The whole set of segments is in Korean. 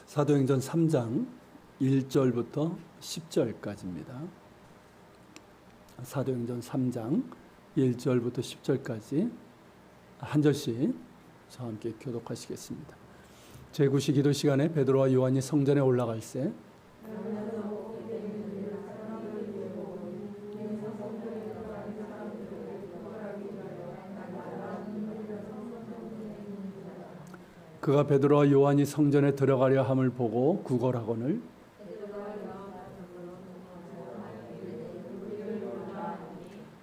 사도행전 3장 1절부터 10절까지입니다. 사도행전 3장 1절부터 10절까지 한 절씩 저와 함께 교독하시겠습니다. 제9시 기도 시간에 베드로와 요한이 성전에 올라갈새 그가 베드로와 요한이 성전에 들어가려 함을 보고 구걸하거늘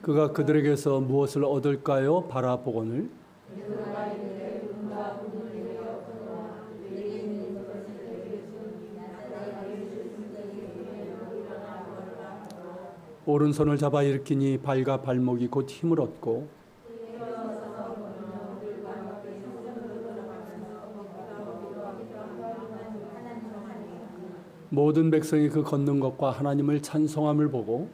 그가 그들에게서 무엇을 얻을까요? 바라보거늘 오른손을 잡아 일으키니 발과 발목이 곧 힘을 얻고 모든 백성이 그 걷는 것과 하나님을 찬송함을 보고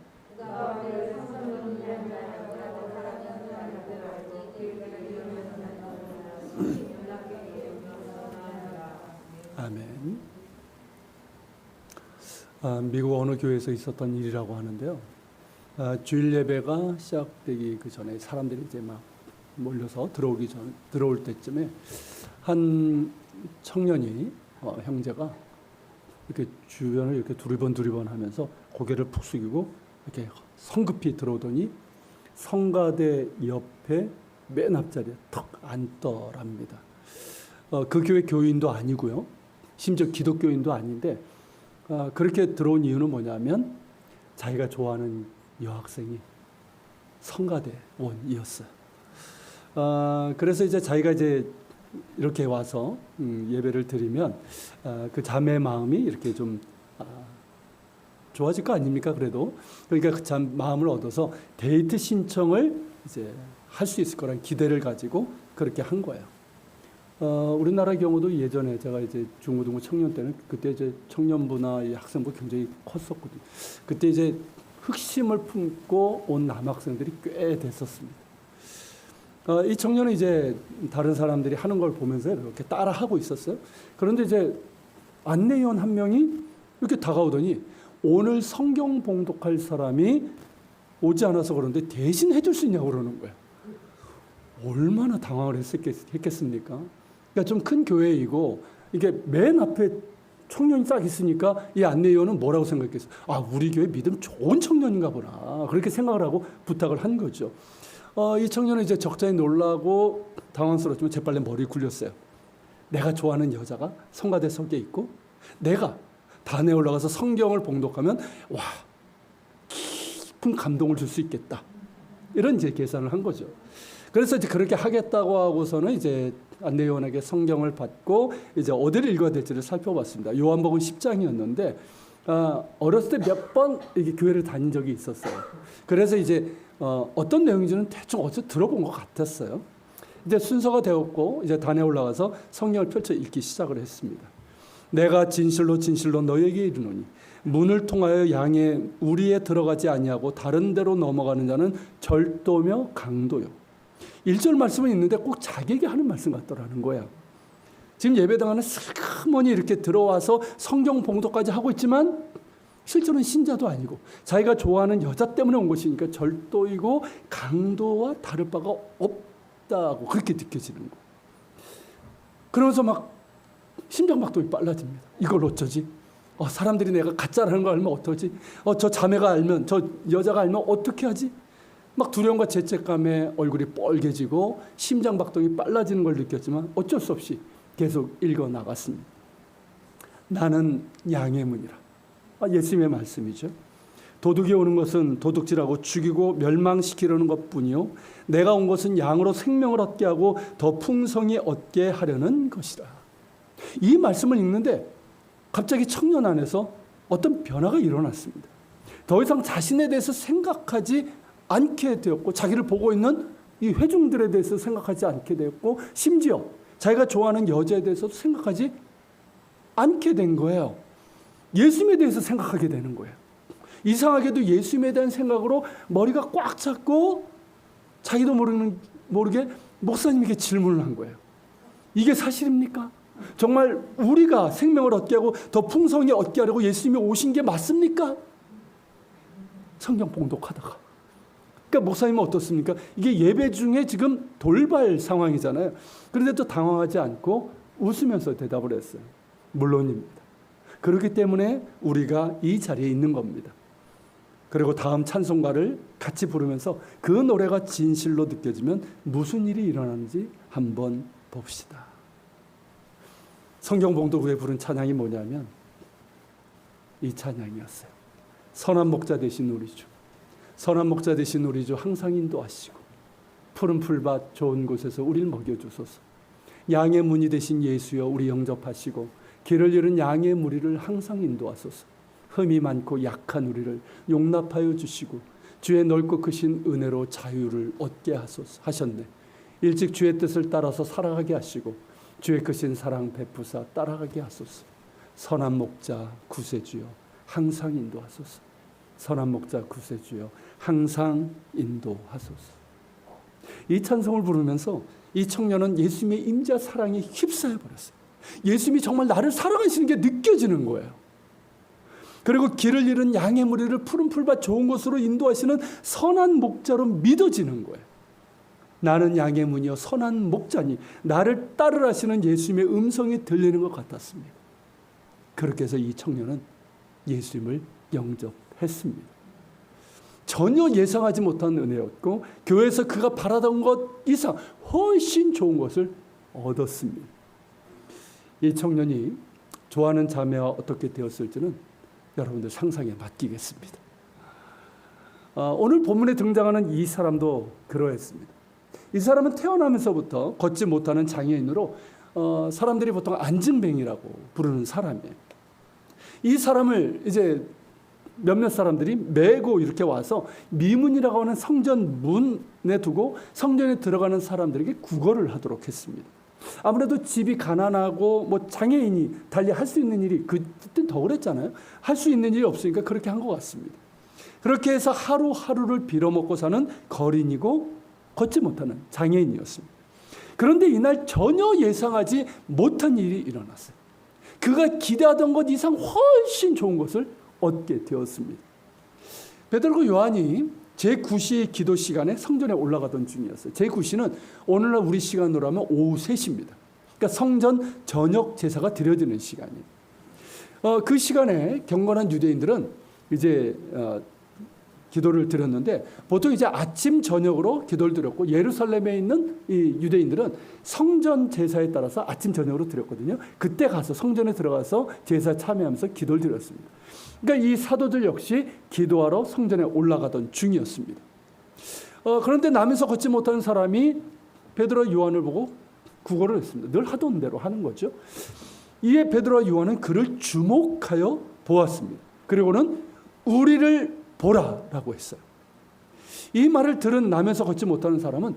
아멘. 미국 어느 교회에서 있었던 일이라고 하는데요. 주일 예배가 시작되기 그 전에 사람들이 이제 막 몰려서 들어올 때쯤에 한 청년이 형제가 이렇게 주변을 이렇게 두리번 하면서 고개를 푹 숙이고 이렇게 성급히 들어오더니 성가대 옆에 맨 앞자리에 턱 앉더랍니다. 그 교회 교인도 아니고요. 심지어 기독교인도 아닌데 그렇게 들어온 이유는 뭐냐면 자기가 좋아하는 여학생이 성가대원이었어요. 그래서 이제 자기가 이제 이렇게 와서 예배를 드리면 그 자매의 마음이 이렇게 좀 좋아질 거 아닙니까? 그래도 그러니까 그 마음을 얻어서 데이트 신청을 이제 할 수 있을 거란 기대를 가지고 그렇게 한 거예요. 우리나라 경우도 예전에 제가 이제 중고등부 청년 때는 그때 이제 청년부나 이 학생부 굉장히 컸었거든요. 그때 이제 흑심을 품고 온 남학생들이 꽤 됐었습니다. 이 청년은 이제 다른 사람들이 하는 걸 보면서 이렇게 따라 하고 있었어요. 그런데 이제 안내위원 한 명이 이렇게 다가오더니 오늘 성경 봉독할 사람이 오지 않아서 그런데 대신 해줄 수 있냐고 그러는 거예요. 얼마나 당황을 했겠습니까? 그러니까 좀 큰 교회이고 이게 맨 앞에 청년이 딱 있으니까 이 안내위원은 뭐라고 생각했어요? 우리 교회 믿음 좋은 청년인가 보나 그렇게 생각을 하고 부탁을 한 거죠. 이 청년은 이제 적잖이 놀라고 당황스러웠지만 재빨리 머리 굴렸어요. 내가 좋아하는 여자가 성가대석에 있고 내가 단에 올라가서 성경을 봉독하면 깊은 감동을 줄 수 있겠다. 이런 이제 계산을 한 거죠. 그래서 이제 그렇게 하겠다고 하고서는 이제 안내위원에게 성경을 받고 이제 어디를 읽어야 될지를 살펴봤습니다. 요한복음 10장이었는데 어렸을 때 몇 번 이게 교회를 다닌 적이 있었어요. 그래서 이제 어떤 내용인지는 대충 어디서 들어본 것 같았어요. 이제 순서가 되었고 이제 단에 올라가서 성경을 펼쳐 읽기 시작을 했습니다. 내가 진실로 진실로 너에게 이르노니 문을 통하여 양의 우리에 들어가지 아니하고 다른 데로 넘어가는 자는 절도며 강도요. 1절 말씀은 있는데 꼭 자기에게 하는 말씀 같더라는 거야. 지금 예배당에는 슬그머니 이렇게 들어와서 성경 봉독까지 하고 있지만 실제로는 신자도 아니고 자기가 좋아하는 여자 때문에 온 것이니까 절도이고 강도와 다를 바가 없다고 그렇게 느껴지는 거예요. 그러면서 막 심장박동이 빨라집니다. 이걸 어쩌지? 사람들이 내가 가짜라는 걸 알면 어떡하지? 저 자매가 알면, 저 여자가 알면 어떻게 하지? 막 두려움과 죄책감에 얼굴이 뻘개지고 심장박동이 빨라지는 걸 느꼈지만 어쩔 수 없이 계속 읽어 나갔습니다. 나는 양의 문이라. 예수님의 말씀이죠. 도둑이 오는 것은 도둑질하고 죽이고 멸망시키려는 것뿐이요 내가 온 것은 양으로 생명을 얻게 하고 더 풍성히 얻게 하려는 것이라. 이 말씀을 읽는데 갑자기 청년 안에서 어떤 변화가 일어났습니다. 더 이상 자신에 대해서 생각하지 않게 되었고 자기를 보고 있는 이 회중들에 대해서 생각하지 않게 되었고 심지어 자기가 좋아하는 여자에 대해서도 생각하지 않게 된 거예요. 예수님에 대해서 생각하게 되는 거예요. 이상하게도 예수님에 대한 생각으로 머리가 꽉 찼고 자기도 모르게 목사님에게 질문을 한 거예요. 이게 사실입니까? 정말 우리가 생명을 얻게 하고 더 풍성히 얻게 하려고 예수님이 오신 게 맞습니까? 성경 봉독하다가. 그러니까 목사님은 어떻습니까? 이게 예배 중에 지금 돌발 상황이잖아요. 그런데도 당황하지 않고 웃으면서 대답을 했어요. 물론입니다. 그렇기 때문에 우리가 이 자리에 있는 겁니다. 그리고 다음 찬송가를 같이 부르면서 그 노래가 진실로 느껴지면 무슨 일이 일어나는지 한번 봅시다. 성경 봉독 후에 부른 찬양이 뭐냐면 이 찬양이었어요. 선한 목자 되신 우리 주, 선한 목자 되신 우리 주 항상 인도하시고 푸른 풀밭 좋은 곳에서 우리를 먹여주소서. 양의 문이 되신 예수여 우리 영접하시고 길을 잃은 양의 무리를 항상 인도하소서. 흠이 많고 약한 우리를 용납하여 주시고 주의 넓고 크신 은혜로 자유를 얻게 하셨네. 일찍 주의 뜻을 따라서 살아가게 하시고 주의 크신 사랑 베푸사 따라가게 하소서. 선한 목자 구세주여 항상 인도하소서. 선한 목자 구세주여 항상 인도하소서. 이 찬송을 부르면서 이 청년은 예수님의 임자 사랑에 휩싸여 버렸어요. 예수님이 정말 나를 사랑하시는 게 느껴지는 거예요. 그리고 길을 잃은 양의 무리를 푸른 풀밭 좋은 곳으로 인도하시는 선한 목자로 믿어지는 거예요. 나는 양의 문이요 선한 목자니 나를 따르라 하시는 예수님의 음성이 들리는 것 같았습니다. 그렇게 해서 이 청년은 예수님을 영접했습니다. 전혀 예상하지 못한 은혜였고 교회에서 그가 바라던 것 이상 훨씬 좋은 것을 얻었습니다. 이 청년이 좋아하는 자매와 어떻게 되었을지는 여러분들 상상에 맡기겠습니다. 오늘 본문에 등장하는 이 사람도 그러했습니다. 이 사람은 태어나면서부터 걷지 못하는 장애인으로 사람들이 보통 안증뱅이라고 부르는 사람이에요. 이 사람을 이제 몇몇 사람들이 메고 이렇게 와서 미문이라고 하는 성전 문에 두고 성전에 들어가는 사람들에게 구걸을 하도록 했습니다. 아무래도 집이 가난하고 뭐 장애인이 달리 할 수 있는 일이 그때 더 그랬잖아요. 할 수 있는 일이 없으니까 그렇게 한 것 같습니다. 그렇게 해서 하루하루를 빌어먹고 사는 거린이고 걷지 못하는 장애인이었습니다. 그런데 이날 전혀 예상하지 못한 일이 일어났어요. 그가 기대하던 것 이상 훨씬 좋은 것을 얻게 되었습니다. 베드로와 요한이 제9시 기도 시간에 성전에 올라가던 중이었어요. 제9시는 오늘날 우리 시간으로 하면 오후 3시입니다. 그러니까 성전 저녁 제사가 드려지는 시간이에요. 그 시간에 경건한 유대인들은 이제 기도를 드렸는데 보통 이제 아침 저녁으로 기도를 드렸고 예루살렘에 있는 이 유대인들은 성전 제사에 따라서 아침 저녁으로 드렸거든요. 그때 가서 성전에 들어가서 제사 참여하면서 기도를 드렸습니다. 그러니까 이 사도들 역시 기도하러 성전에 올라가던 중이었습니다. 그런데 남에서 걷지 못하는 사람이 베드로와 요한을 보고 구걸을 했습니다. 늘 하던 대로 하는 거죠. 이에 베드로와 요한은 그를 주목하여 보았습니다. 그리고는 우리를 보라라고 했어요. 이 말을 들은 남에서 걷지 못하는 사람은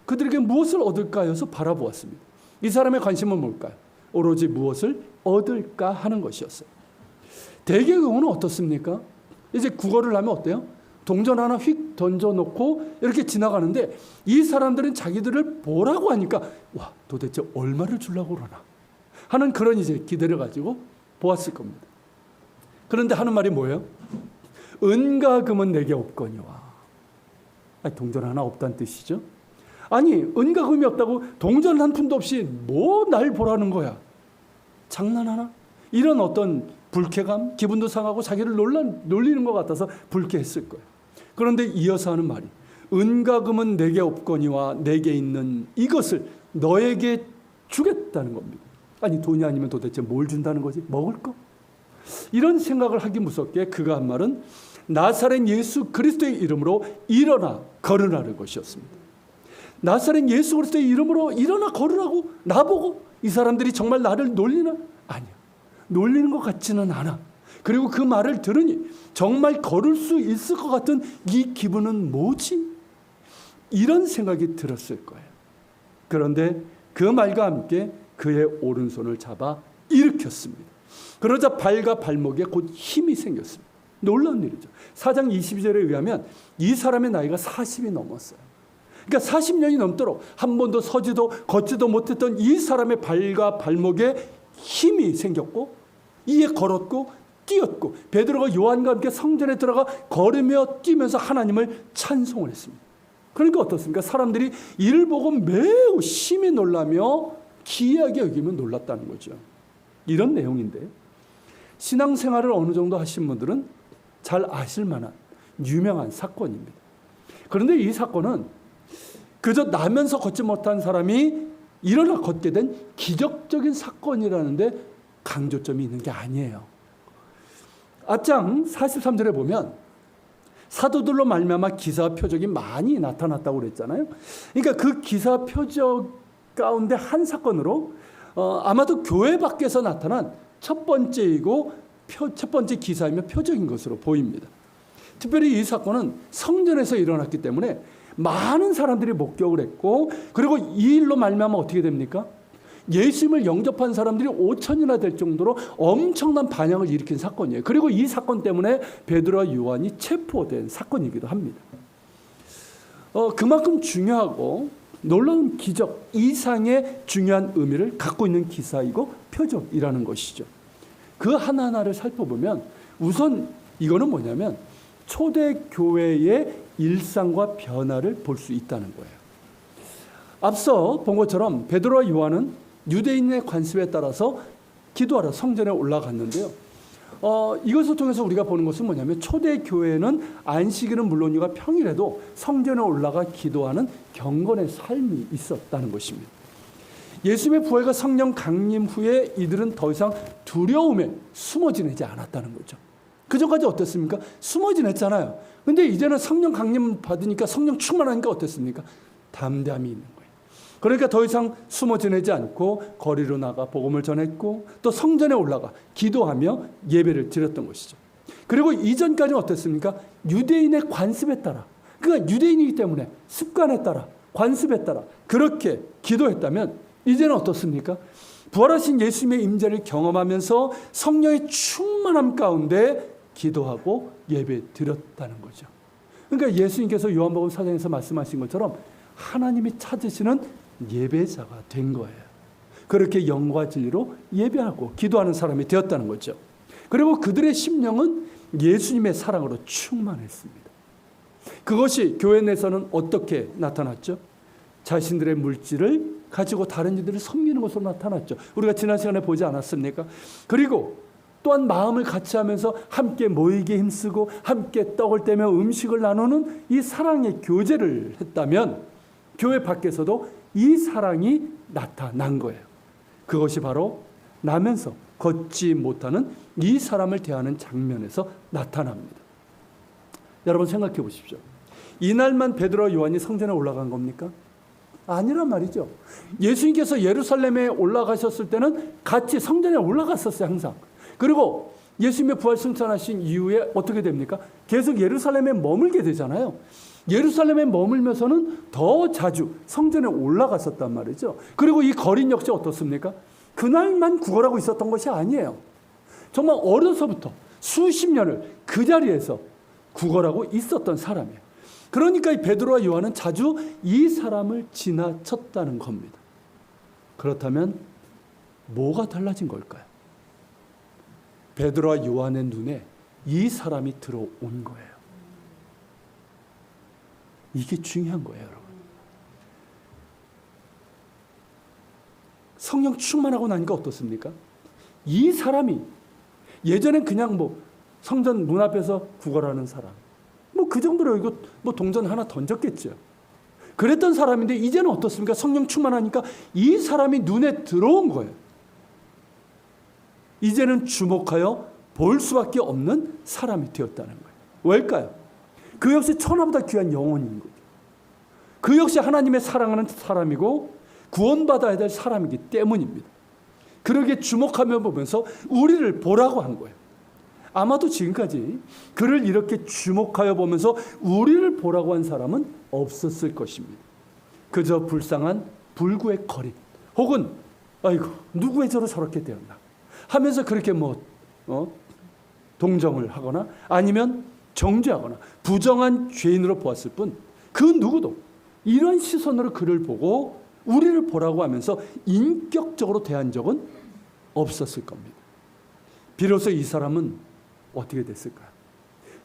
그들에게 무엇을 얻을까 해서 바라보았습니다. 이 사람의 관심은 뭘까요? 오로지 무엇을 얻을까 하는 것이었어요. 대개의 경우는 어떻습니까? 이제 구걸을 하면 어때요? 동전 하나 휙 던져놓고 이렇게 지나가는데 이 사람들은 자기들을 보라고 하니까 와 도대체 얼마를 주려고 그러나 하는 그런 이제 기대를 가지고 보았을 겁니다. 그런데 하는 말이 뭐예요? 은과 금은 내게 없거니와. 아니, 동전 하나 없다는 뜻이죠. 아니 은과 금이 없다고 동전 한 푼도 없이 뭐 날 보라는 거야. 장난하나? 이런 어떤 불쾌감, 기분도 상하고 자기를 놀리는 것 같아서 불쾌했을 거예요. 그런데 이어서 하는 말이 은과 금은 내게 없거니와 내게 있는 이것을 너에게 주겠다는 겁니다. 아니 돈이 아니면 도대체 뭘 준다는 거지? 먹을 거? 이런 생각을 하기 무섭게 그가 한 말은 나사렛 예수 그리스도의 이름으로 일어나 걸으라는 것이었습니다. 나사렛 예수 그리스도의 이름으로 일어나 걸으라고 나보고 이 사람들이 정말 나를 놀리나? 아니야. 놀리는 것 같지는 않아. 그리고 그 말을 들으니 정말 걸을 수 있을 것 같은 이 기분은 뭐지? 이런 생각이 들었을 거예요. 그런데 그 말과 함께 그의 오른손을 잡아 일으켰습니다. 그러자 발과 발목에 곧 힘이 생겼습니다. 놀라운 일이죠. 4장 22절에 의하면 이 사람의 나이가 40이 넘었어요. 그러니까 40년이 넘도록 한 번도 서지도 걷지도 못했던 이 사람의 발과 발목에 힘이 생겼고 이에 걸었고 뛰었고 베드로가 요한과 함께 성전에 들어가 걸으며 뛰면서 하나님을 찬송을 했습니다. 그러니까 어떻습니까? 사람들이 이를 보고 매우 심히 놀라며 기이하게 여기며 놀랐다는 거죠. 이런 내용인데 신앙생활을 어느 정도 하신 분들은 잘 아실 만한 유명한 사건입니다. 그런데 이 사건은 그저 나면서 걷지 못한 사람이 일어나 걷게 된 기적적인 사건이라는데 강조점이 있는 게 아니에요. 앞장 43절에 보면 사도들로 말미암아 기사와 표적이 많이 나타났다고 그랬잖아요. 그러니까 그 기사와 표적 가운데 한 사건으로 아마도 교회 밖에서 나타난 첫 번째이고 첫 번째 기사이며 표적인 것으로 보입니다. 특별히 이 사건은 성전에서 일어났기 때문에 많은 사람들이 목격을 했고 그리고 이 일로 말미암아 어떻게 됩니까? 예수님을 영접한 사람들이 5천이나 될 정도로 엄청난 반향을 일으킨 사건이에요. 그리고 이 사건 때문에 베드로와 요한이 체포된 사건이기도 합니다. 그만큼 중요하고 놀라운 기적 이상의 중요한 의미를 갖고 있는 기사이고 표적이라는 것이죠. 그 하나하나를 살펴보면 우선 이거는 뭐냐면 초대교회의 일상과 변화를 볼 수 있다는 거예요. 앞서 본 것처럼 베드로와 요한은 유대인의 관습에 따라서 기도하러 성전에 올라갔는데요. 이것을 통해서 우리가 보는 것은 뭐냐면 초대교회는 안식일은 물론이고 평일에도 성전에 올라가 기도하는 경건의 삶이 있었다는 것입니다. 예수님의 부활과 성령 강림 후에 이들은 더 이상 두려움에 숨어 지내지 않았다는 거죠. 그전까지 어땠습니까? 숨어 지냈잖아요. 근데 이제는 성령 강림 받으니까 성령 충만하니까 어땠습니까? 담담히 있는 거예요. 그러니까 더 이상 숨어 지내지 않고 거리로 나가 복음을 전했고 또 성전에 올라가 기도하며 예배를 드렸던 것이죠. 그리고 이전까지는 어땠습니까? 유대인의 관습에 따라, 그러니까 유대인이기 때문에 습관에 따라 관습에 따라 그렇게 기도했다면 이제는 어떻습니까? 부활하신 예수님의 임재를 경험하면서 성령의 충만함 가운데 기도하고 예배 드렸다는 거죠. 그러니까 예수님께서 요한복음 4장에서 말씀하신 것처럼 하나님이 찾으시는 예배자가 된 거예요. 그렇게 영과 진리로 예배하고 기도하는 사람이 되었다는 거죠. 그리고 그들의 심령은 예수님의 사랑으로 충만했습니다. 그것이 교회 내에서는 어떻게 나타났죠? 자신들의 물질을 가지고 다른 이들을 섬기는 것으로 나타났죠. 우리가 지난 시간에 보지 않았습니까? 그리고 또한 마음을 같이 하면서 함께 모이게 힘쓰고 함께 떡을 떼며 음식을 나누는 이 사랑의 교제를 했다면 교회 밖에서도 이 사랑이 나타난 거예요. 그것이 바로 나면서 걷지 못하는 이 사람을 대하는 장면에서 나타납니다. 여러분 생각해 보십시오. 이날만 베드로와 요한이 성전에 올라간 겁니까? 아니란 말이죠. 예수님께서 예루살렘에 올라가셨을 때는 같이 성전에 올라갔었어요. 항상. 그리고 예수님의 부활 승천하신 이후에 어떻게 됩니까? 계속 예루살렘에 머물게 되잖아요. 예루살렘에 머물면서는 더 자주 성전에 올라갔었단 말이죠. 그리고 이 거린 역시 어떻습니까? 그날만 구걸하고 있었던 것이 아니에요. 정말 어려서부터 수십 년을 그 자리에서 구걸하고 있었던 사람이에요. 그러니까 이 베드로와 요한은 자주 이 사람을 지나쳤다는 겁니다. 그렇다면 뭐가 달라진 걸까요? 베드로와 요한의 눈에 이 사람이 들어온 거예요. 이게 중요한 거예요, 여러분. 성령 충만하고 나니까 어떻습니까? 이 사람이 예전엔 그냥 성전 문 앞에서 구걸하는 사람, 그 정도로 이거 동전 하나 던졌겠죠. 그랬던 사람인데 이제는 어떻습니까? 성령 충만하니까 이 사람이 눈에 들어온 거예요. 이제는 주목하여 볼 수밖에 없는 사람이 되었다는 거예요. 왜일까요? 그 역시 천하보다 귀한 영혼인 거죠. 그 역시 하나님의 사랑하는 사람이고 구원받아야 될 사람이기 때문입니다. 그러게 주목하며 보면서 우리를 보라고 한 거예요. 아마도 지금까지 그를 이렇게 주목하여 보면서 우리를 보라고 한 사람은 없었을 것입니다. 그저 불쌍한 불구의 거림 혹은 아이고 누구의 저로 저렇게 되었나 하면서 그렇게 동정을 하거나 아니면 정죄하거나 부정한 죄인으로 보았을 뿐 그 누구도 이런 시선으로 그를 보고 우리를 보라고 하면서 인격적으로 대한 적은 없었을 겁니다. 비로소 이 사람은 어떻게 됐을까요?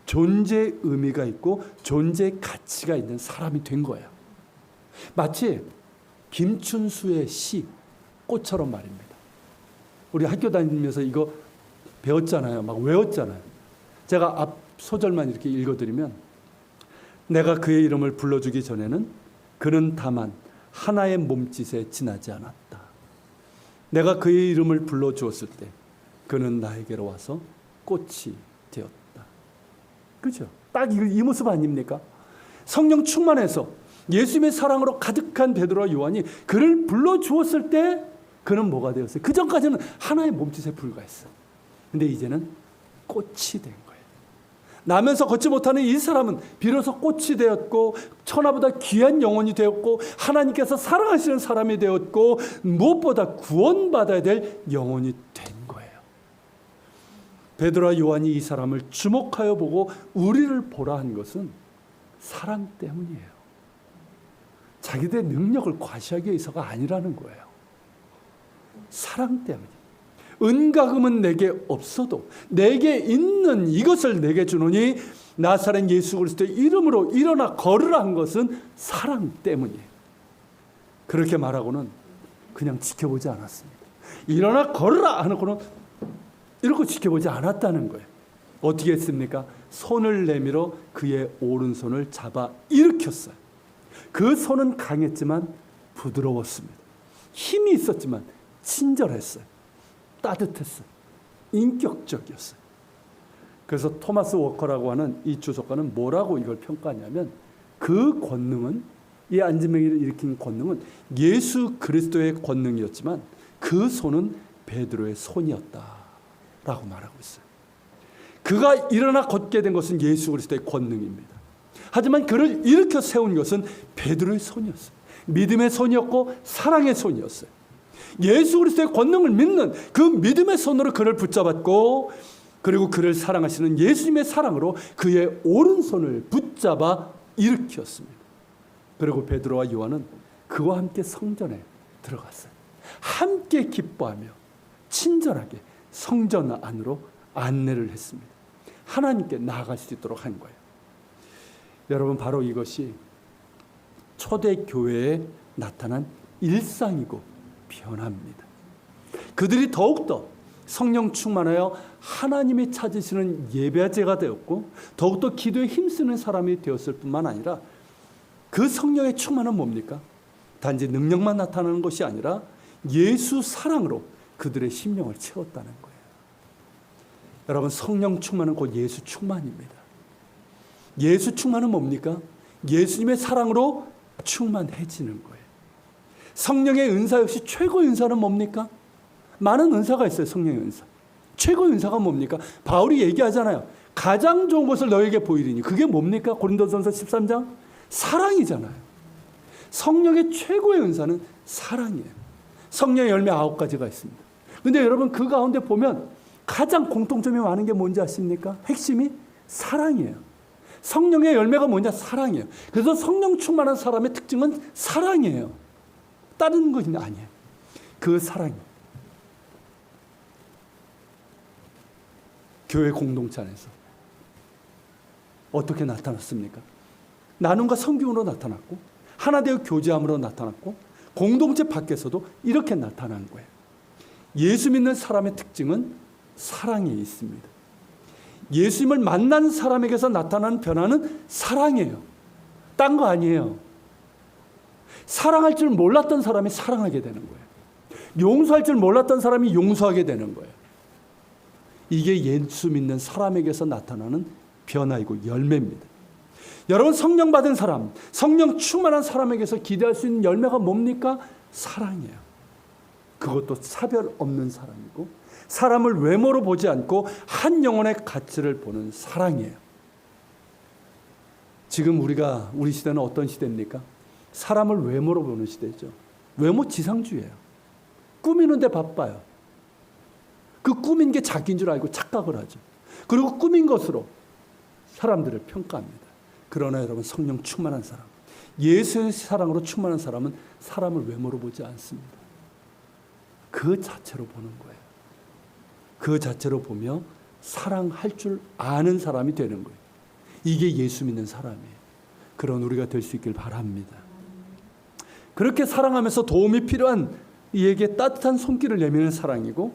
존재의 의미가 있고 존재의 가치가 있는 사람이 된 거예요. 마치 김춘수의 시 꽃처럼 말입니다. 우리 학교 다니면서 이거 배웠잖아요. 막 외웠잖아요. 제가 앞 소절만 이렇게 읽어드리면, 내가 그의 이름을 불러주기 전에는 그는 다만 하나의 몸짓에 지나지 않았다. 내가 그의 이름을 불러주었을 때 그는 나에게로 와서 꽃이 되었다. 그렇죠? 딱 이 모습 아닙니까? 성령 충만해서 예수님의 사랑으로 가득한 베드로와 요한이 그를 불러주었을 때 그는 뭐가 되었어요? 그 전까지는 하나의 몸짓에 불과했어요. 근데 이제는 꽃이 된 거예요. 나면서 걷지 못하는 이 사람은 비로소 꽃이 되었고, 천하보다 귀한 영혼이 되었고, 하나님께서 사랑하시는 사람이 되었고, 무엇보다 구원받아야 될 영혼이 된 거예요. 베드로와 요한이 이 사람을 주목하여 보고 우리를 보라 한 것은 사랑 때문이에요. 자기들의 능력을 과시하기 위해서가 아니라는 거예요. 사랑 때문이에요. 은과 금은 내게 없어도 내게 있는 이것을 내게 주노니 나사렛 예수 그리스도의 이름으로 일어나 걸으라 한 것은 사랑 때문이에요. 그렇게 말하고는 그냥 지켜보지 않았습니다. 일어나 걸으라 하고는 이렇게 지켜보지 않았다는 거예요. 어떻게 했습니까? 손을 내밀어 그의 오른손을 잡아 일으켰어요. 그 손은 강했지만 부드러웠습니다. 힘이 있었지만 친절했어요. 따뜻했어요. 인격적이었어요. 그래서 토마스 워커라고 하는 이 주석가는 뭐라고 이걸 평가하냐면, 그 권능은, 이 안진뱅이를 일으킨 권능은 예수 그리스도의 권능이었지만 그 손은 베드로의 손이었다라고 말하고 있어요. 그가 일어나 걷게 된 것은 예수 그리스도의 권능입니다. 하지만 그를 일으켜 세운 것은 베드로의 손이었어요. 믿음의 손이었고 사랑의 손이었어요. 예수 그리스도의 권능을 믿는 그 믿음의 손으로 그를 붙잡았고, 그리고 그를 사랑하시는 예수님의 사랑으로 그의 오른손을 붙잡아 일으켰습니다. 그리고 베드로와 요한은 그와 함께 성전에 들어갔어요. 함께 기뻐하며 친절하게 성전 안으로 안내를 했습니다. 하나님께 나아갈 수 있도록 한 거예요. 여러분, 바로 이것이 초대교회에 나타난 일상이고 변화입니다. 그들이 더욱더 성령 충만하여 하나님이 찾으시는 예배자가 되었고, 더욱더 기도에 힘쓰는 사람이 되었을 뿐만 아니라, 그 성령의 충만은 뭡니까? 단지 능력만 나타나는 것이 아니라 예수 사랑으로 그들의 심령을 채웠다는 거예요. 여러분, 성령 충만은 곧 예수 충만입니다. 예수 충만은 뭡니까? 예수님의 사랑으로 충만해지는 거예요. 성령의 은사 역시 최고의 은사는 뭡니까? 많은 은사가 있어요. 성령의 은사. 최고의 은사가 뭡니까? 바울이 얘기하잖아요. 가장 좋은 것을 너에게 보이리니. 그게 뭡니까? 고린도전서 13장? 사랑이잖아요. 성령의 최고의 은사는 사랑이에요. 성령의 열매 9가지가 있습니다. 근데 여러분, 그 가운데 보면 가장 공통점이 많은 게 뭔지 아십니까? 핵심이 사랑이에요. 성령의 열매가 뭐냐? 사랑이에요. 그래서 성령 충만한 사람의 특징은 사랑이에요. 다른 것이 아니에요. 그 사랑이 교회 공동체 안에서 어떻게 나타났습니까? 나눔과 섬김으로 나타났고, 하나 되어 교제함으로 나타났고, 공동체 밖에서도 이렇게 나타난 거예요. 예수 믿는 사람의 특징은 사랑이 있습니다. 예수님을 만난 사람에게서 나타나는 변화는 사랑이에요. 딴 거 아니에요. 사랑할 줄 몰랐던 사람이 사랑하게 되는 거예요. 용서할 줄 몰랐던 사람이 용서하게 되는 거예요. 이게 예수 믿는 사람에게서 나타나는 변화이고 열매입니다. 여러분, 성령 받은 사람, 성령 충만한 사람에게서 기대할 수 있는 열매가 뭡니까? 사랑이에요. 그것도 사별 없는 사랑이고, 사람을 외모로 보지 않고 한 영혼의 가치를 보는 사랑이에요. 지금 우리 시대는 어떤 시대입니까? 사람을 외모로 보는 시대죠. 외모 지상주의예요. 꾸미는데 바빠요. 그 꾸민 게 자기인 줄 알고 착각을 하죠. 그리고 꾸민 것으로 사람들을 평가합니다. 그러나 여러분, 성령 충만한 사람, 예수의 사랑으로 충만한 사람은 사람을 외모로 보지 않습니다. 그 자체로 보는 거예요. 그 자체로 보며 사랑할 줄 아는 사람이 되는 거예요. 이게 예수 믿는 사람이에요. 그런 우리가 될 수 있길 바랍니다. 그렇게 사랑하면서 도움이 필요한 이에게 따뜻한 손길을 내미는 사랑이고,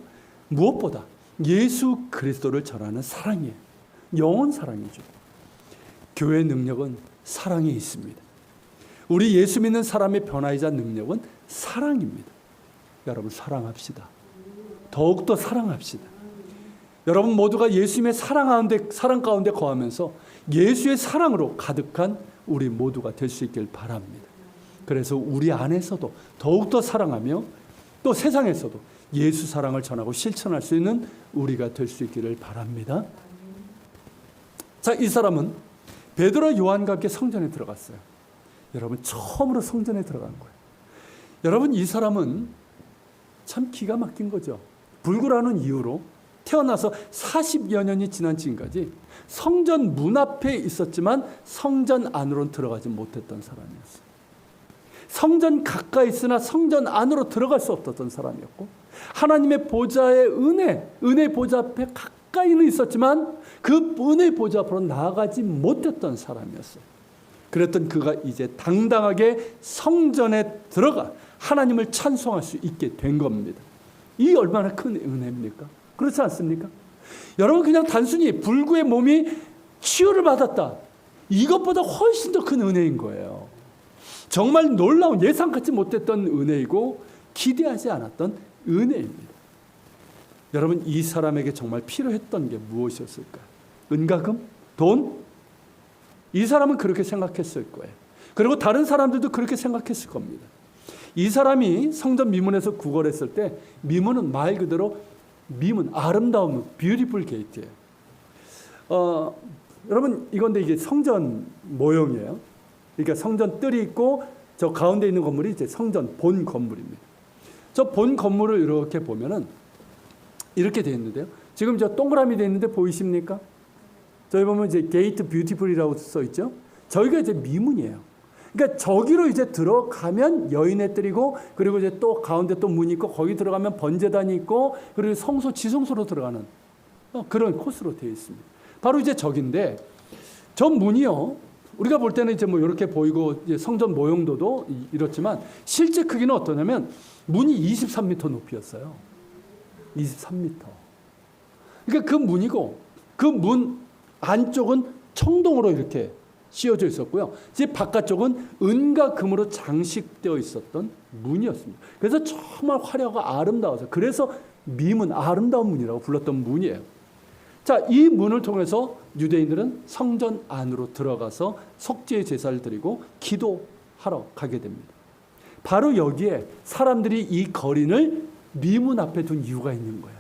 무엇보다 예수 그리스도를 전하는 사랑이에요. 영원 사랑이죠. 교회의 능력은 사랑에 있습니다. 우리 예수 믿는 사람의 변화이자 능력은 사랑입니다. 여러분, 사랑합시다. 더욱더 사랑합시다. 여러분 모두가 예수님의 사랑 가운데 거하면서 예수의 사랑으로 가득한 우리 모두가 될 수 있길 바랍니다. 그래서 우리 안에서도 더욱더 사랑하며 또 세상에서도 예수 사랑을 전하고 실천할 수 있는 우리가 될 수 있기를 바랍니다. 자, 이 사람은 베드로, 요한과 함께 성전에 들어갔어요. 여러분, 처음으로 성전에 들어간 거예요. 여러분, 이 사람은 참 기가 막힌 거죠. 불구라는 이유로 태어나서 40여 년이 지난 지금까지 성전 문 앞에 있었지만 성전 안으로는 들어가지 못했던 사람이었어요. 성전 가까이 있으나 성전 안으로 들어갈 수 없었던 사람이었고, 하나님의 보좌의 은혜 보좌 앞에 가까이는 있었지만 그 은혜 보좌 앞으로 나아가지 못했던 사람이었어요. 그랬던 그가 이제 당당하게 성전에 들어가 하나님을 찬송할 수 있게 된 겁니다. 이 얼마나 큰 은혜입니까? 그렇지 않습니까? 여러분, 그냥 단순히 불구의 몸이 치유를 받았다, 이것보다 훨씬 더 큰 은혜인 거예요. 정말 놀라운, 예상하지 못했던 은혜이고 기대하지 않았던 은혜입니다. 여러분, 이 사람에게 정말 필요했던 게 무엇이었을까요? 은가금? 돈? 이 사람은 그렇게 생각했을 거예요. 그리고 다른 사람들도 그렇게 생각했을 겁니다. 이 사람이 성전 미문에서 구걸했을 때, 미문은 말 그대로 미문, 아름다운, 뷰티풀 게이트예요. 여러분, 이건데 이게 성전 모형이에요. 그러니까 성전 뜰이 있고 저 가운데 있는 건물이 이제 성전 본 건물입니다. 저 본 건물을 이렇게 보면은 이렇게 되어 있는데요. 지금 저 동그라미 되어 있는데 보이십니까? 저기 보면 이제 게이트 뷰티풀이라고 써 있죠. 저기가 이제 미문이에요. 그러니까 저기로 이제 들어가면 여인의 뜰이고, 그리고 이제 또 가운데 또 문이 있고, 거기 들어가면 번제단이 있고, 그리고 성소, 지성소로 들어가는 그런 코스로 되어 있습니다. 바로 이제 저긴데, 저 문이요, 우리가 볼 때는 이제 뭐 이렇게 보이고 이제 성전 모형도도 이렇지만 실제 크기는 어떠냐면 문이 23m 높이였어요. 23m. 그러니까 그 문이고, 그 문 안쪽은 청동으로 이렇게 씌워져 있었고요. 이제 바깥쪽은 은과 금으로 장식되어 있었던 문이었습니다. 그래서 정말 화려하고 아름다워서, 그래서 미문, 아름다운 문이라고 불렀던 문이에요. 자, 이 문을 통해서 유대인들은 성전 안으로 들어가서 속죄의 제사를 드리고 기도하러 가게 됩니다. 바로 여기에 사람들이 이 거린을 미문 앞에 둔 이유가 있는 거예요.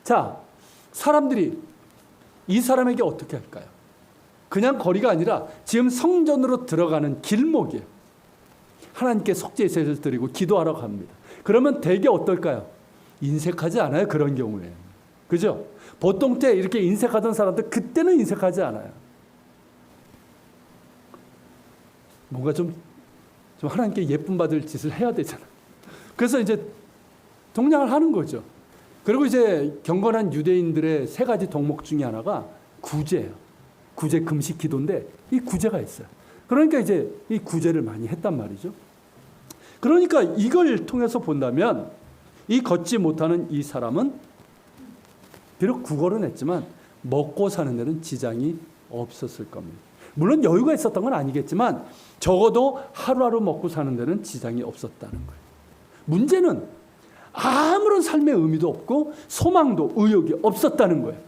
자, 사람들이 이 사람에게 어떻게 할까요? 그냥 거리가 아니라 지금 성전으로 들어가는 길목이에요. 하나님께 속죄의 제사를 드리고 기도하러 갑니다. 그러면 대개 어떨까요? 인색하지 않아요, 그런 경우에. 그죠? 보통 때 이렇게 인색하던 사람들 그때는 인색하지 않아요. 뭔가 좀 하나님께 예쁨 받을 짓을 해야 되잖아. 그래서 이제 동냥을 하는 거죠. 그리고 이제 경건한 유대인들의 세 가지 덕목 중에 하나가 구제예요. 구제, 금식, 기도인데 이 구제가 있어요. 그러니까 이제 이 구제를 많이 했단 말이죠. 그러니까 이걸 통해서 본다면 이 걷지 못하는 이 사람은 비록 구걸은 했지만 먹고 사는 데는 지장이 없었을 겁니다. 물론 여유가 있었던 건 아니겠지만 적어도 하루하루 먹고 사는 데는 지장이 없었다는 거예요. 문제는 아무런 삶의 의미도 없고 소망도 의욕이 없었다는 거예요.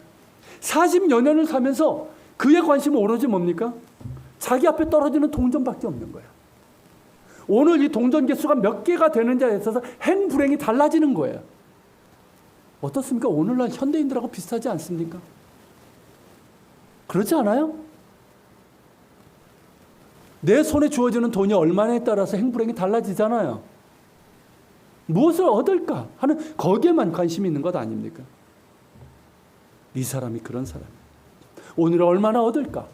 40여 년을 살면서 그의 관심은 오로지 뭡니까? 자기 앞에 떨어지는 동전밖에 없는 거예요. 오늘 이 동전 개수가 몇 개가 되는지에 있어서 행불행이 달라지는 거예요. 어떻습니까? 오늘날 현대인들하고 비슷하지 않습니까? 그렇지 않아요? 내 손에 주어지는 돈이 얼마나에 따라서 행불행이 달라지잖아요. 무엇을 얻을까 하는 거기에만 관심이 있는 것 아닙니까? 이 사람이 그런 사람이에요. 오늘 얼마나 얻을까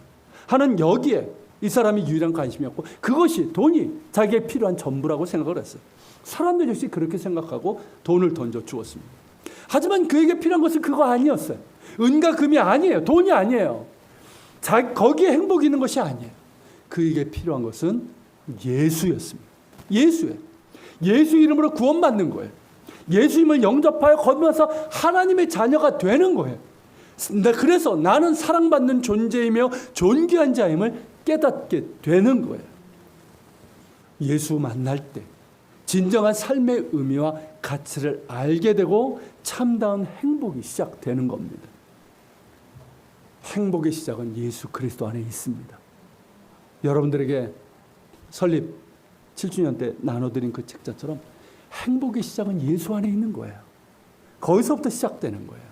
하는 여기에 이 사람이 유일한 관심이었고 그것이 돈이 자기에 필요한 전부라고 생각을 했어요. 사람들 역시 그렇게 생각하고 돈을 던져 주었습니다. 하지만 그에게 필요한 것은 그거 아니었어요. 은과 금이 아니에요. 돈이 아니에요. 거기에 행복이 있는 것이 아니에요. 그에게 필요한 것은 예수였습니다. 예수예요. 예수 이름으로 구원받는 거예요. 예수 이름을 영접하여 거듭나서 하나님의 자녀가 되는 거예요. 그래서 나는 사랑받는 존재이며 존귀한 자임을 깨닫게 되는 거예요. 예수 만날 때 진정한 삶의 의미와 가치를 알게 되고 참다운 행복이 시작되는 겁니다. 행복의 시작은 예수 그리스도 안에 있습니다. 여러분들에게 설립 7주년 때 나눠드린 그 책자처럼 행복의 시작은 예수 안에 있는 거예요. 거기서부터 시작되는 거예요.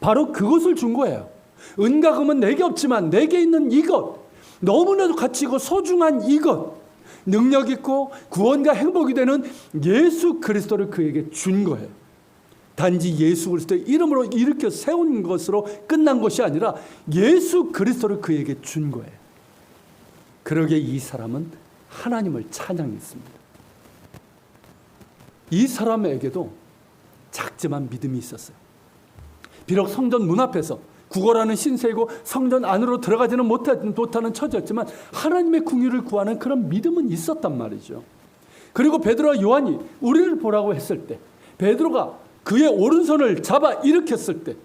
바로 그것을 준 거예요. 은과 금은 내게 없지만 내게 있는 이것, 너무나도 가치 있고 소중한 이것, 능력 있고 구원과 행복이 되는 예수 그리스도를 그에게 준 거예요. 단지 예수 그리스도의 이름으로 일으켜 세운 것으로 끝난 것이 아니라 예수 그리스도를 그에게 준 거예요. 그러기에 이 사람은 하나님을 찬양했습니다. 이 사람에게도 작지만 믿음이 있었어요. 비록 성전 문 앞에서 구걸하는 신세이고 성전 안으로 들어가지는 못하는 처지였지만 하나님의 궁유를 구하는 그런 믿음은 있었단 말이죠. 그리고 베드로와 요한이 우리를 보라고 했을 때 베드로가 그의 오른손을 잡아 일으켰을 때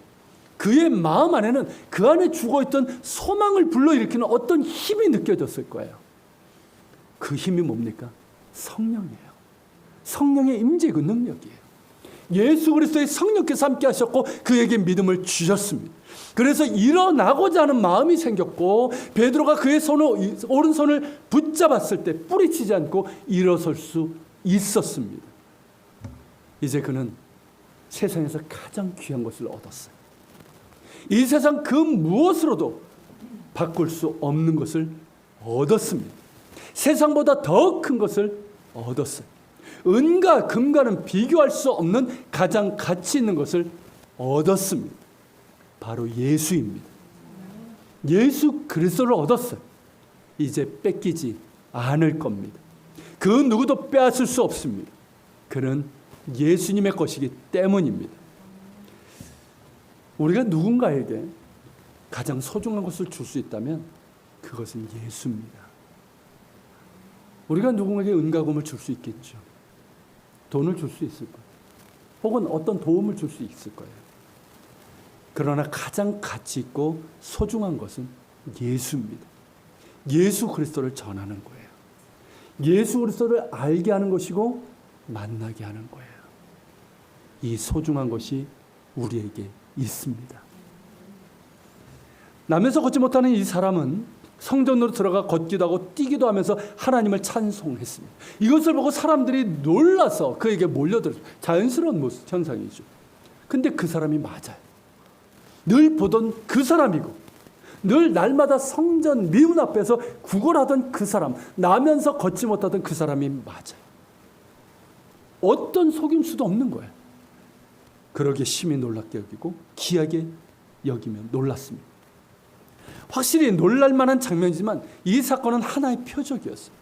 그의 마음 안에는 그 안에 죽어있던 소망을 불러일으키는 어떤 힘이 느껴졌을 거예요. 그 힘이 뭡니까? 성령이에요. 성령의 임재 그 능력이에요. 예수 그리스도의 성령께서 함께 하셨고 그에게 믿음을 주셨습니다. 그래서 일어나고자 하는 마음이 생겼고 베드로가 그의 오른손을 붙잡았을 때 뿌리치지 않고 일어설 수 있었습니다. 이제 그는 세상에서 가장 귀한 것을 얻었어요. 이 세상 그 무엇으로도 바꿀 수 없는 것을 얻었습니다. 세상보다 더 큰 것을 얻었어요. 은과 금과는 비교할 수 없는 가장 가치 있는 것을 얻었습니다. 바로 예수입니다. 예수 그리스도를 얻었어요. 이제 뺏기지 않을 겁니다. 그 누구도 빼앗을 수 없습니다. 그는 예수님의 것이기 때문입니다. 우리가 누군가에게 가장 소중한 것을 줄 수 있다면 그것은 예수입니다. 우리가 누군가에게 은과 금을 줄 수 있겠죠. 돈을 줄 수 있을 거예요. 혹은 어떤 도움을 줄 수 있을 거예요. 그러나 가장 가치 있고 소중한 것은 예수입니다. 예수 그리스도를 전하는 거예요. 예수 그리스도를 알게 하는 것이고 만나게 하는 거예요. 이 소중한 것이 우리에게 있습니다. 나면서 걷지 못하는 이 사람은 성전으로 들어가 걷기도 하고 뛰기도 하면서 하나님을 찬송했습니다. 이것을 보고 사람들이 놀라서 그에게 몰려들었어요. 자연스러운 모습, 현상이죠. 근데 그 사람이 맞아요. 늘 보던 그 사람이고 늘 날마다 성전 미문 앞에서 구걸하던 그 사람, 나면서 걷지 못하던 그 사람이 맞아요. 어떤 속임수도 없는 거예요. 그러기에 심히 놀랍게 여기고 귀하게 여기며 놀랐습니다. 확실히 놀랄만한 장면이지만 이 사건은 하나의 표적이었어요.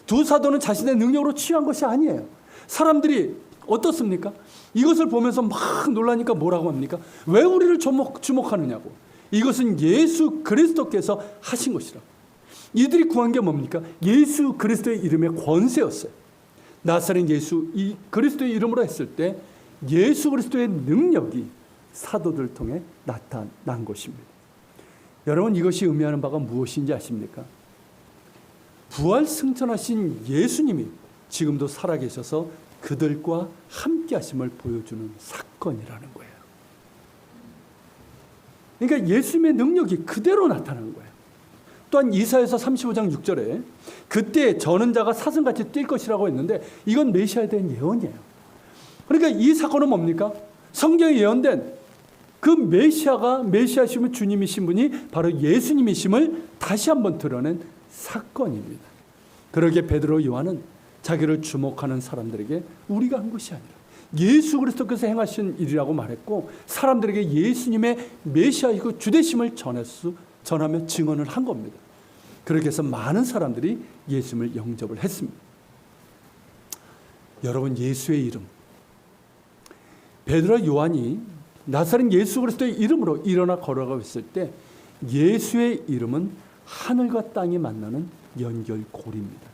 두 사도는 자신의 능력으로 취한 것이 아니에요. 사람들이 어떻습니까? 이것을 보면서 막 놀라니까 뭐라고 합니까? 왜 우리를 주목하느냐고. 이것은 예수 그리스도께서 하신 것이라고. 이들이 구한 게 뭡니까? 예수 그리스도의 이름의 권세였어요. 나사렛 예수 이 그리스도의 이름으로 했을 때 예수 그리스도의 능력이 사도들을 통해 나타난 것입니다. 여러분, 이것이 의미하는 바가 무엇인지 아십니까? 부활 승천하신 예수님이 지금도 살아계셔서 그들과 함께 하심을 보여주는 사건이라는 거예요. 그러니까 예수님의 능력이 그대로 나타난 거예요. 또한 이사야서 35장 6절에 그때 저는 자가 사슴같이 뛸 것이라고 했는데 이건 메시아에 대한 예언이에요. 그러니까 이 사건은 뭡니까? 성경에 예언된 그 메시아심은 주님이신 분이 바로 예수님이심을 다시 한번 드러낸 사건입니다. 그러기에 베드로 요한은 자기를 주목하는 사람들에게 우리가 한 것이 아니라 예수 그리스도께서 행하신 일이라고 말했고 사람들에게 예수님의 메시아이고 주되심을 전하며 증언을 한 겁니다. 그렇게 해서 많은 사람들이 예수님을 영접을 했습니다. 여러분, 예수의 이름, 베드로와 요한이 나사렛 예수 그리스도의 이름으로 일어나 걸어가고 있을 때 예수의 이름은 하늘과 땅이 만나는 연결고리입니다.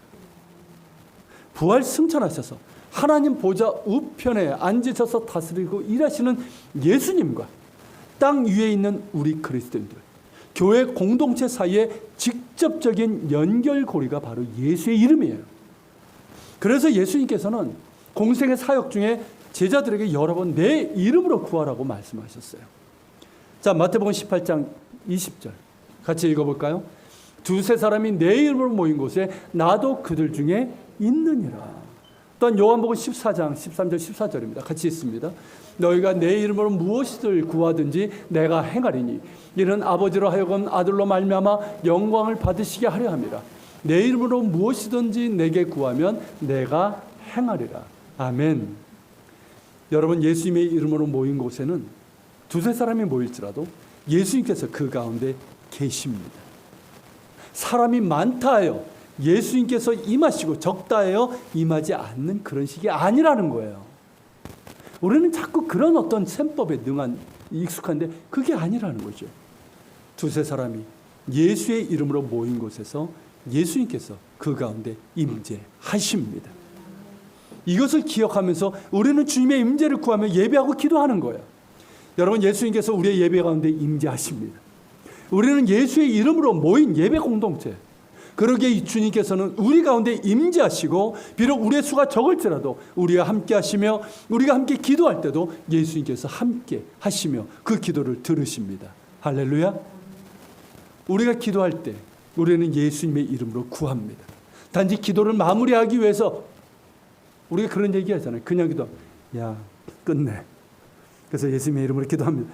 부활 승천하셔서 하나님 보좌 우편에 앉으셔서 다스리고 일하시는 예수님과 땅 위에 있는 우리 그리스도인들, 교회 공동체 사이에 직접적인 연결고리가 바로 예수의 이름이에요. 그래서 예수님께서는 공생의 사역 중에 제자들에게 여러 번 내 이름으로 구하라고 말씀하셨어요. 자, 마태복음 18장 20절 같이 읽어볼까요? 두세 사람이 내 이름으로 모인 곳에 나도 그들 중에 있느니라. 또한 요한복음 14장 13절 14절입니다. 같이 있습니다. 너희가 내 이름으로 무엇을 구하든지 내가 행하리니 이는 아버지로 하여금 아들로 말미암아 영광을 받으시게 하려 함이라. 내 이름으로 무엇이든지 내게 구하면 내가 행하리라. 아멘. 여러분, 예수님의 이름으로 모인 곳에는 두세 사람이 모일지라도 예수님께서 그 가운데 계십니다. 사람이 많다 하여 예수님께서 임하시고 적다 하여 임하지 않는 그런 식이 아니라는 거예요. 우리는 자꾸 그런 어떤 셈법에 익숙한데 그게 아니라는 거죠. 두세 사람이 예수의 이름으로 모인 곳에서 예수님께서 그 가운데 임재하십니다. 이것을 기억하면서 우리는 주님의 임재를 구하며 예배하고 기도하는 거예요. 여러분, 예수님께서 우리의 예배 가운데 임재하십니다. 우리는 예수의 이름으로 모인 예배 공동체, 그러기에 주님께서는 우리 가운데 임재하시고 비록 우리의 수가 적을지라도 우리와 함께 하시며 우리가 함께 기도할 때도 예수님께서 함께 하시며 그 기도를 들으십니다. 할렐루야. 우리가 기도할 때 우리는 예수님의 이름으로 구합니다. 단지 기도를 마무리하기 위해서 우리가 그런 얘기 하잖아요. 그냥 기도, 야, 끝내. 그래서 예수님의 이름으로 기도합니다.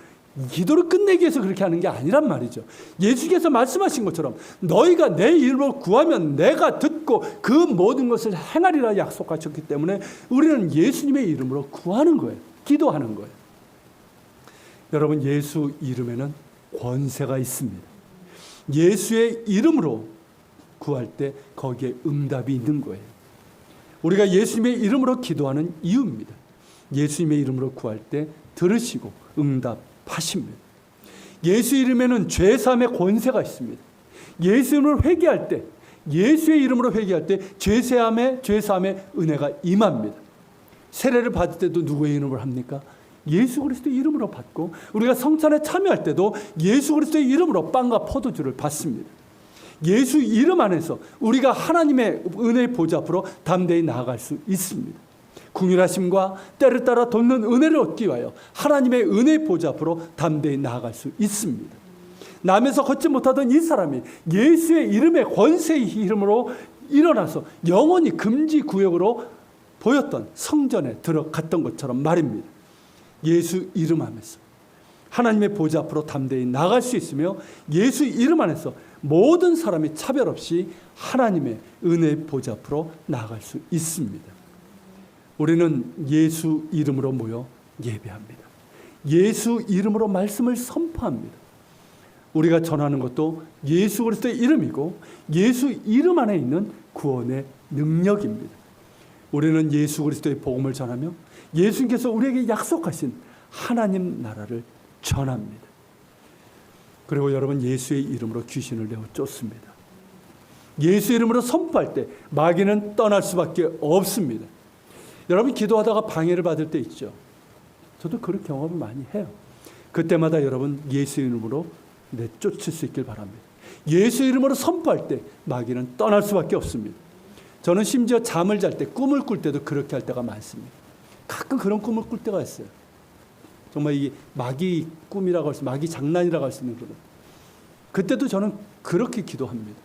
기도를 끝내기 위해서 그렇게 하는 게 아니란 말이죠. 예수께서 말씀하신 것처럼 너희가 내 이름으로 구하면 내가 듣고 그 모든 것을 행하리라 약속하셨기 때문에 우리는 예수님의 이름으로 구하는 거예요. 기도하는 거예요. 여러분, 예수 이름에는 권세가 있습니다. 예수의 이름으로 구할 때 거기에 응답이 있는 거예요. 우리가 예수님의 이름으로 기도하는 이유입니다. 예수님의 이름으로 구할 때 들으시고 응답하십니다. 예수 이름에는 죄사함의 권세가 있습니다. 예수 이름으로 회개할 때, 예수의 이름으로 회개할 때 죄사함의 은혜가 임합니다. 세례를 받을 때도 누구의 이름으로 합니까? 예수 그리스도의 이름으로 받고, 우리가 성찬에 참여할 때도 예수 그리스도의 이름으로 빵과 포도주를 받습니다. 예수 이름 안에서 우리가 하나님의 은혜의 보좌 앞으로 담대히 나아갈 수 있습니다. 궁휼하심과 때를 따라 돕는 은혜를 얻기 위하여 하나님의 은혜의 보좌 앞으로 담대히 나아갈 수 있습니다. 남에서 걷지 못하던 이 사람이 예수의 이름의 권세의 이름으로 일어나서 영원히 금지 구역으로 보였던 성전에 들어갔던 것처럼 말입니다. 예수 이름 안에서 하나님의 보좌 앞으로 담대히 나아갈 수 있으며 예수 이름 안에서 모든 사람이 차별 없이 하나님의 은혜의 보좌 앞으로 나아갈 수 있습니다. 우리는 예수 이름으로 모여 예배합니다. 예수 이름으로 말씀을 선포합니다. 우리가 전하는 것도 예수 그리스도의 이름이고 예수 이름 안에 있는 구원의 능력입니다. 우리는 예수 그리스도의 복음을 전하며 예수님께서 우리에게 약속하신 하나님 나라를 전합니다. 그리고 여러분, 예수의 이름으로 귀신을 내어 쫓습니다. 예수 이름으로 선포할 때 마귀는 떠날 수밖에 없습니다. 여러분, 기도하다가 방해를 받을 때 있죠. 저도 그런 경험을 많이 해요. 그때마다 여러분, 예수 이름으로 내쫓을 수 있길 바랍니다. 예수 이름으로 선포할 때 마귀는 떠날 수밖에 없습니다. 저는 심지어 잠을 잘 때, 꿈을 꿀 때도 그렇게 할 때가 많습니다. 가끔 그런 꿈을 꿀 때가 있어요. 정말 이게 마귀 꿈이라고 할 수, 마귀 장난이라고 할 수 있는 그런. 그때도 저는 그렇게 기도합니다.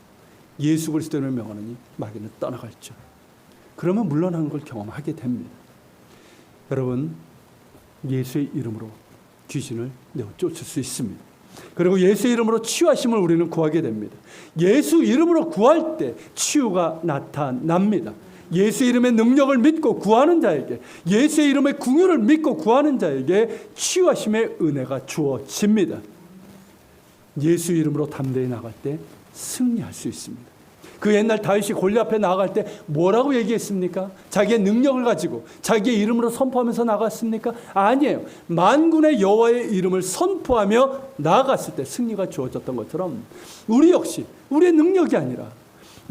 예수 그리스도를 명하노니 마귀는 떠나갈지어다. 그러면 물러나는 걸 경험하게 됩니다. 여러분, 예수의 이름으로 귀신을 내어 쫓을 수 있습니다. 그리고 예수의 이름으로 치유하심을 우리는 구하게 됩니다. 예수 이름으로 구할 때 치유가 나타납니다. 예수의 이름의 능력을 믿고 구하는 자에게, 예수의 이름의 긍휼을 믿고 구하는 자에게 치유하심의 은혜가 주어집니다. 예수 이름으로 담대히 나갈 때 승리할 수 있습니다. 그 옛날 다윗이 골리앗 앞에 나아갈 때 뭐라고 얘기했습니까? 자기의 능력을 가지고 자기의 이름으로 선포하면서 나갔습니까? 아니에요. 만군의 여호와의 이름을 선포하며 나아갔을 때 승리가 주어졌던 것처럼 우리 역시 우리의 능력이 아니라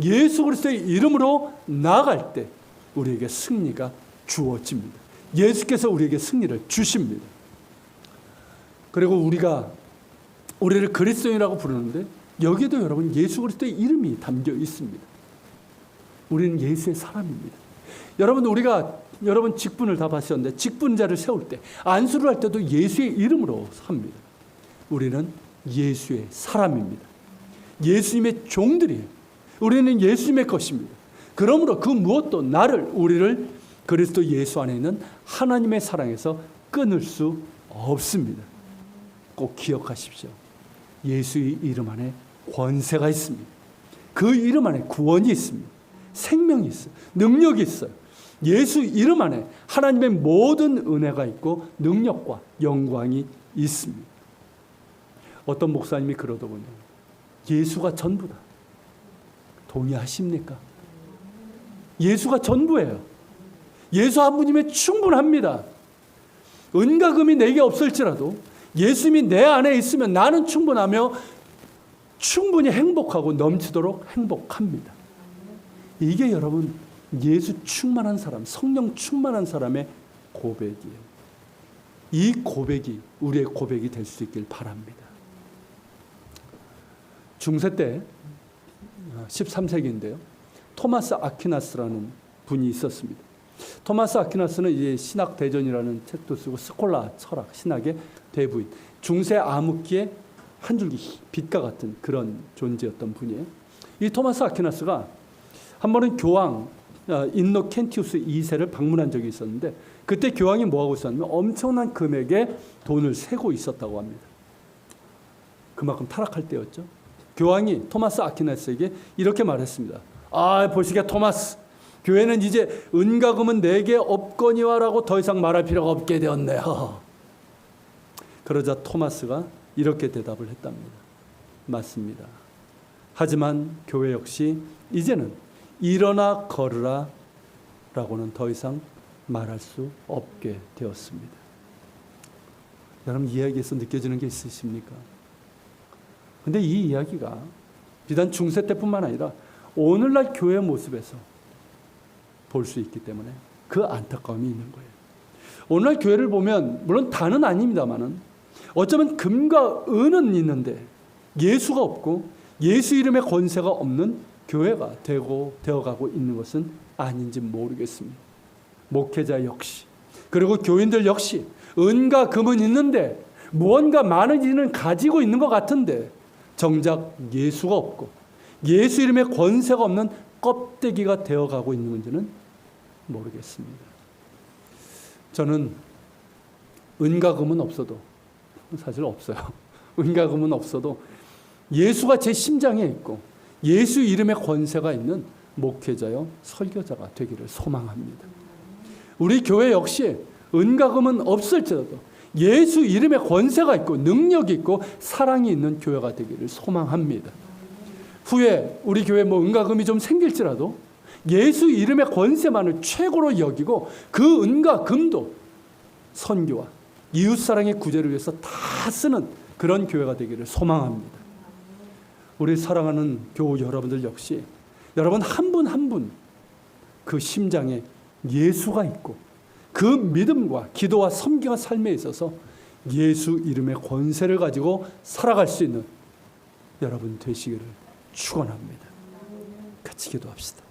예수 그리스도의 이름으로 나아갈 때 우리에게 승리가 주어집니다. 예수께서 우리에게 승리를 주십니다. 그리고 우리를 그리스도인이라고 부르는데 여기에도 여러분 예수 그리스도의 이름이 담겨 있습니다. 우리는 예수의 사람입니다. 여러분 직분을 다 받으셨는데 직분자를 세울 때 안수를 할 때도 예수의 이름으로 합니다. 우리는 예수의 사람입니다. 예수님의 종들이에요. 우리는 예수님의 것입니다. 그러므로 그 무엇도 우리를 그리스도 예수 안에 있는 하나님의 사랑에서 끊을 수 없습니다. 꼭 기억하십시오. 예수의 이름 안에 권세가 있습니다. 그 이름 안에 구원이 있습니다. 생명이 있어요. 능력이 있어요. 예수 이름 안에 하나님의 모든 은혜가 있고 능력과 영광이 있습니다. 어떤 목사님이 그러더군요. 예수가 전부다. 동의하십니까? 예수가 전부예요. 예수 한 분이면 충분합니다. 은과 금이 내게 없을지라도 예수님이 내 안에 있으면 나는 충분하며 충분히 행복하고 넘치도록 행복합니다. 이게 여러분 예수 충만한 사람, 성령 충만한 사람의 고백이에요. 이 고백이 우리의 고백이 될 수 있길 바랍니다. 중세 때 13세기인데요. 토마스 아퀴나스라는 분이 있었습니다. 토마스 아퀴나스는 이제 신학 대전이라는 책도 쓰고 스콜라 철학 신학의 대부인 중세 암흑기의 한 줄기 빛과 같은 그런 존재였던 분이에요. 이 토마스 아퀴나스가 한 번은 교황 인노켄티우스 2세를 방문한 적이 있었는데 그때 교황이 뭐하고 있었냐면 엄청난 금액의 돈을 세고 있었다고 합니다. 그만큼 타락할 때였죠. 교황이 토마스 아퀴나스에게 이렇게 말했습니다. 보시게 토마스, 교회는 이제 은과 금은 내게 없거니와라고 더 이상 말할 필요가 없게 되었네요. 그러자 토마스가 이렇게 대답을 했답니다. 맞습니다. 하지만 교회 역시 이제는 일어나 걸으라 라고는 더 이상 말할 수 없게 되었습니다. 여러분 이야기에서 느껴지는 게 있으십니까? 근데 이 이야기가 비단 중세 때뿐만 아니라 오늘날 교회 모습에서 볼 수 있기 때문에 그 안타까움이 있는 거예요. 오늘날 교회를 보면 물론 다는 아닙니다만은 어쩌면 금과 은은 있는데 예수가 없고 예수 이름의 권세가 없는 교회가 되어가고 있는 것은 아닌지 모르겠습니다. 목회자 역시 그리고 교인들 역시 은과 금은 있는데 무언가 많은 일은 가지고 있는 것 같은데 정작 예수가 없고 예수 이름의 권세가 없는 껍데기가 되어가고 있는 건지는 모르겠습니다. 저는 은과 금은 없어도 사실 없어요. 은과 금은 없어도 예수가 제 심장에 있고 예수 이름의 권세가 있는 목회자요 설교자가 되기를 소망합니다. 우리 교회 역시 은과 금은 없을지라도 예수 이름의 권세가 있고 능력이 있고 사랑이 있는 교회가 되기를 소망합니다. 후에 우리 교회 은과 금이 좀 생길지라도 예수 이름의 권세만을 최고로 여기고 그 은과 금도 선교와 이웃사랑의 구제를 위해서 다 쓰는 그런 교회가 되기를 소망합니다. 우리 사랑하는 교우 여러분들 역시 여러분 한 분 한 분 그 심장에 예수가 있고 그 믿음과 기도와 섬기와 삶에 있어서 예수 이름의 권세를 가지고 살아갈 수 있는 여러분 되시기를 축원합니다. 같이 기도합시다.